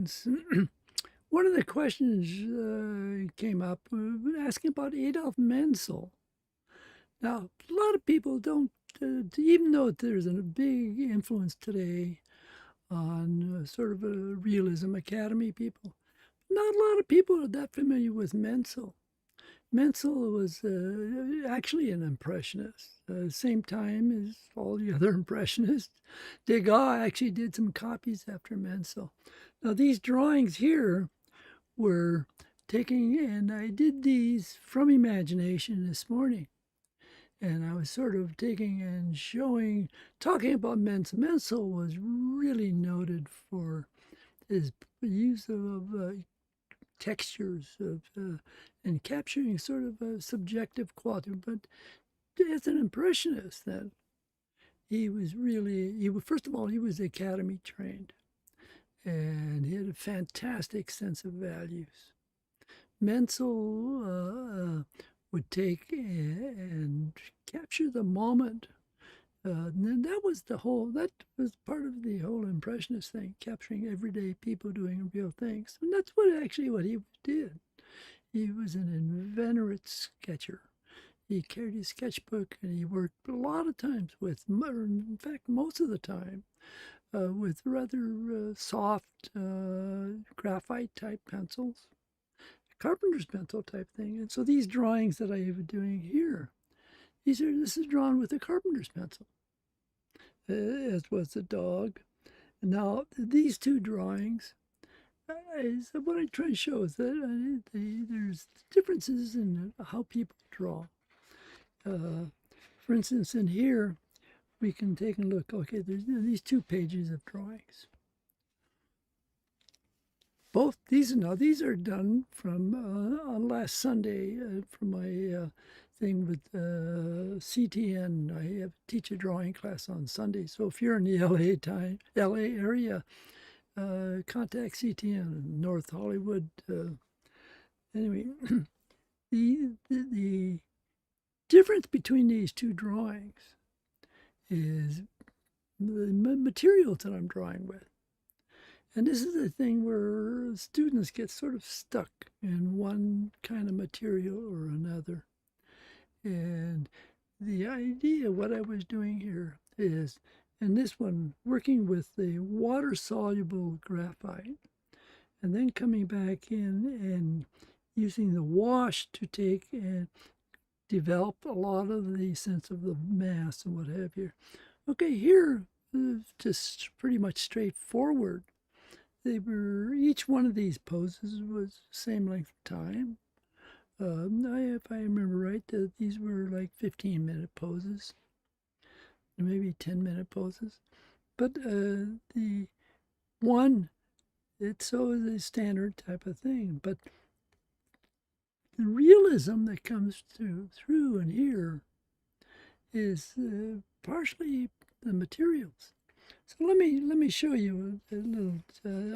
One of the questions came up asking about Adolf Menzel. Now, a lot of people don't, even though there's a big influence today on sort of a realism academy people, not a lot of people are that familiar with Menzel. Menzel was actually an impressionist, same time as all the other impressionists. Degas actually did some copies after Menzel. Now, these drawings here were taking, and I did these from imagination this morning. And I was sort of taking and showing, talking about Menzel. Menzel was really noted for his use of textures and capturing sort of a subjective quality. But as an impressionist, then he was really, first of all, he was academy trained, and he had a fantastic sense of values. Menzel would take and capture the moment. And that was part of the whole impressionist thing, capturing everyday people doing real things. And that's what he did. He was an inveterate sketcher. He carried his sketchbook and he worked a lot of times with, in fact, most of the time, with rather soft graphite type pencils, carpenter's pencil type thing. And so these drawings that I am doing here, this is drawn with a carpenter's pencil, as was the dog. Now, these two drawings, what I try to show is that there's differences in how people draw. For instance, in here, we can take a look. Okay, there's these 2 pages of drawings. Both these are done from on last Sunday from my thing with CTN. I teach a drawing class on Sunday. So if you're in the LA area, contact CTN in North Hollywood. Anyway, the difference between these two drawings is the materials that I'm drawing with. And this is a thing where students get sort of stuck in one kind of material or another. And the idea, what I was doing here is, in this one, working with the water-soluble graphite, and then coming back in and using the wash to take and develop a lot of the sense of the mass and what have you. Okay, here, just pretty much straightforward. Each one of these poses was the same length of time. If I remember right, these were like 15-minute poses, maybe 10-minute poses. But the one, it's so the standard type of thing. But the realism that comes through in here is partially the materials. So let me show you a little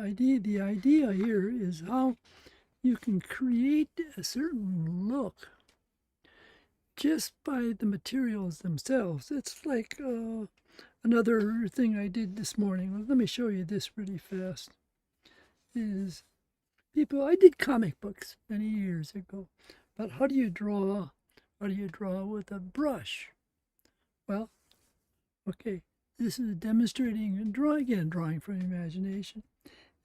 idea. The idea here is how you can create a certain look just by the materials themselves. It's like another thing I did this morning. Let me show you this really fast. I did comic books many years ago, but how do you draw? How do you draw with a brush? Well, okay. This is demonstrating and drawing from imagination,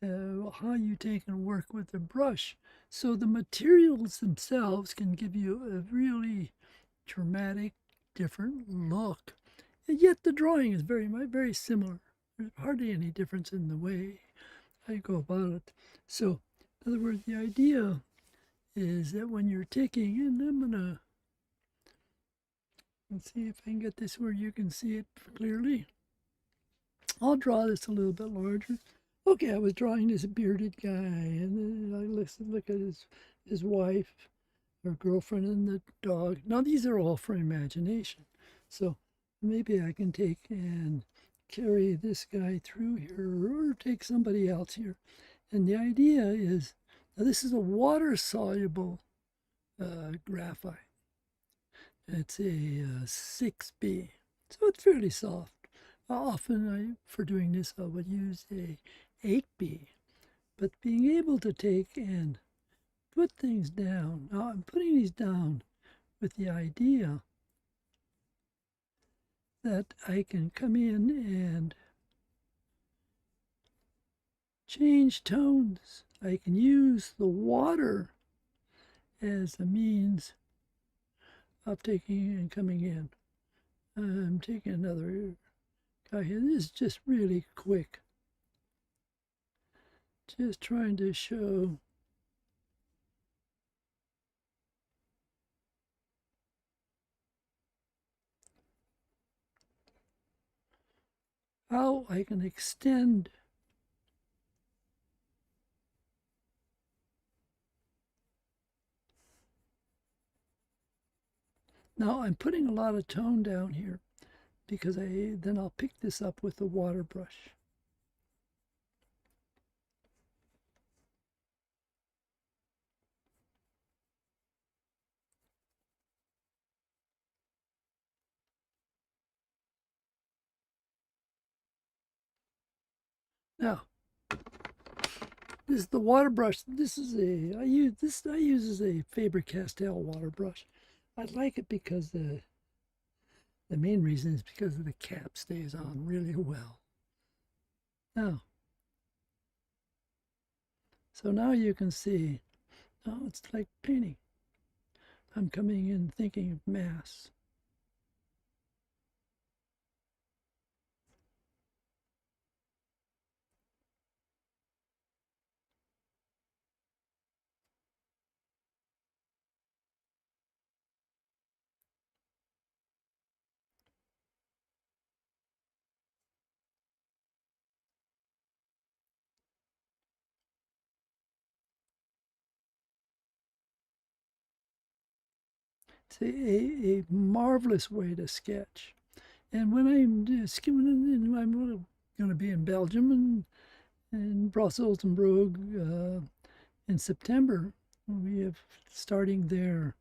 how you take and work with a brush. So the materials themselves can give you a really dramatic, different look. And yet the drawing is very similar. There's hardly any difference in the way I go about it. So, in other words, the idea is that when you're taking, and I'm going to, let's see if I can get this where you can see it clearly. I'll draw this a little bit larger. Okay, I was drawing this bearded guy, and then I look at his wife, her girlfriend, and the dog. Now, these are all from imagination. So maybe I can take and carry this guy through here, or take somebody else here. And the idea is, now this is a water-soluble graphite. It's a 6B, so it's fairly soft. Often, for doing this, I would use a 8B. but being able to take and put things down. Now I'm putting these down with the idea that I can come in and change tones. I can use the water as a means of taking and coming in. I'm taking another guy here. This is just really quick. Just trying to show how I can extend now. I'm putting a lot of tone down here because then I'll pick this up with the water brush. Now, this is the water brush. I use as a Faber-Castell water brush. I like it because the main reason is because the cap stays on really well. Now, so now you can see, oh, it's like painting. I'm coming in thinking of mass. It's a marvelous way to sketch. And when I'm skimming, I'm going to be in Belgium and Brussels and Brugge in September. We have starting there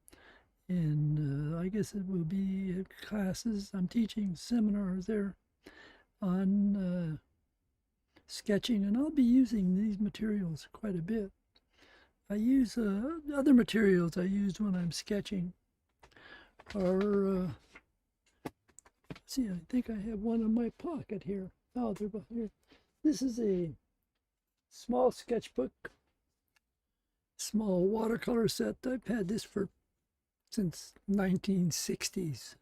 in, I guess it will be classes. I'm teaching seminars there on sketching, and I'll be using these materials quite a bit. I use other materials I use when I'm sketching are, see, I think I have one in my pocket here. Oh, they're both here. This is a small sketchbook, small watercolor set. I've had this for since 1960s.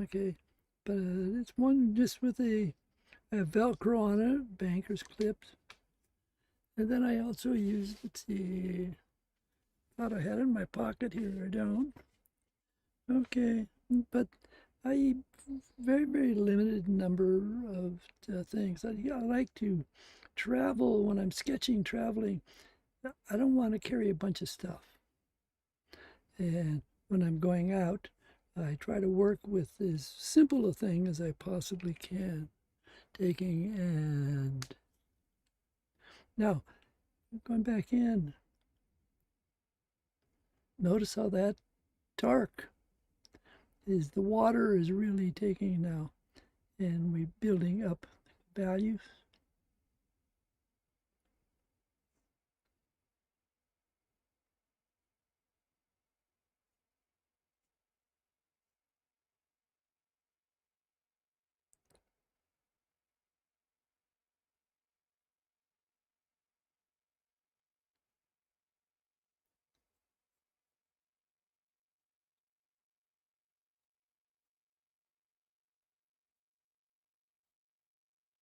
Okay, but it's one just with a Velcro on it, banker's clips. And then I also use, let's see, thought I had it in my pocket here. I don't. Okay, but I very limited number of things. I like to travel when I'm sketching, traveling. I don't want to carry a bunch of stuff. And when I'm going out, I try to work with as simple a thing as I possibly can. Taking and now going back in. Notice how that dark is the water is really taking now, and we're building up values.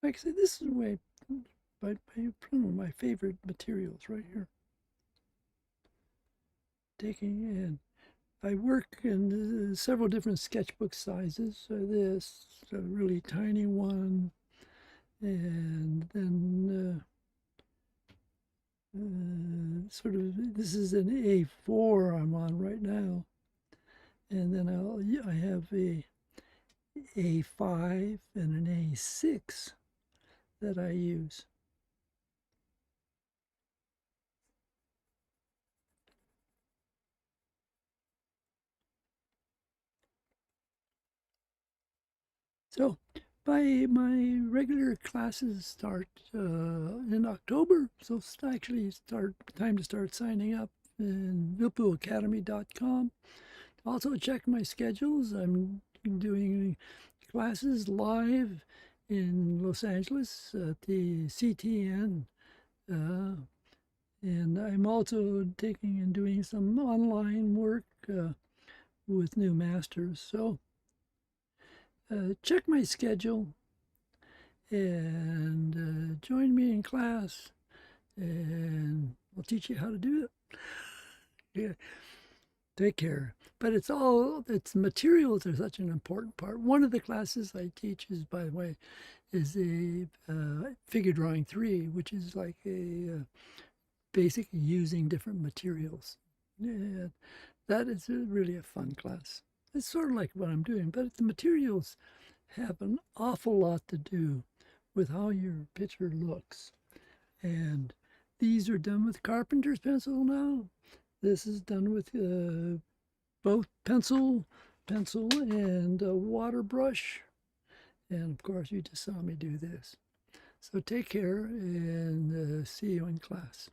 Like I said, this is one of my favorite materials right here. Taking and I work in several different sketchbook sizes. So this, a really tiny one, and then sort of this is an A4 I'm on right now, and then I have a A5 and an A6 that I use. So My regular classes start in October, so it's actually time to start signing up in vilppuacademy.com. Also check my schedules. I'm doing classes live in Los Angeles at the CTN, uh, and I'm also taking and doing some online work with new masters. So check my schedule and join me in class, and I'll teach you how to do it. Yeah, take care. But it's materials are such an important part. One of the classes I teach is, by the way, is a figure drawing 3, which is like a basic using different materials. Yeah, that is really a fun class. It's sort of like what I'm doing, but the materials have an awful lot to do with how your picture looks. And these are done with carpenter's pencil now. This is done with both pencil and a water brush. And of course, you just saw me do this. So take care and see you in class.